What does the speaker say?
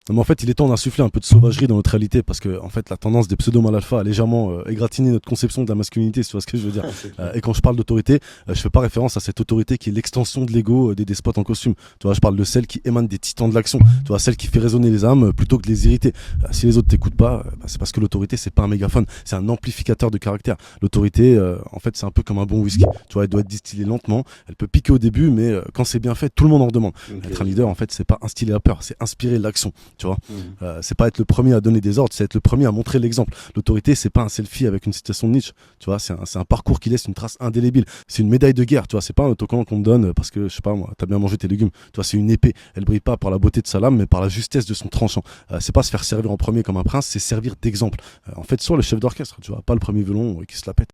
Mais en fait, il est temps d'insuffler un peu de sauvagerie dans notre réalité parce que, en fait, la tendance des pseudo-mâles alpha a légèrement égratigné notre conception de la masculinité, si tu vois ce que je veux dire. Et quand je parle d'autorité, je fais pas référence à cette autorité qui est l'extension de l'ego des despotes en costume. Tu vois, je parle de celle qui émane des titans de l'action. Tu vois, celle qui fait résonner les âmes plutôt que de les irriter. Si les autres t'écoutent pas, c'est parce que l'autorité, c'est pas un mégaphone, c'est un amplificateur de caractère. L'autorité, en fait, c'est un peu comme un bon whisky. Tu vois, elle doit être distillée lentement. Elle peut piquer au début, mais quand c'est bien fait, tout le monde en redemande. Ok. Être un leader, en fait, c'est pas instiller la peur, c'est inspirer l'action. Tu vois, Mhm. c'est pas être le premier à donner des ordres, c'est être le premier à montrer l'exemple. L'autorité, c'est pas un selfie avec une citation de Nietzsche. Tu vois, c'est un parcours qui laisse une trace indélébile. C'est une médaille de guerre. Tu vois, c'est pas un autocollant qu'on te donne parce que je sais pas moi, t'as bien mangé tes légumes. Tu vois, c'est une épée. Elle brille pas par la beauté de sa lame, mais par la justesse de son tranchant. C'est pas se faire servir en premier comme un prince, c'est servir d'exemple. En fait, soit le chef d'orchestre, tu vois, pas le premier violon qui se la pète.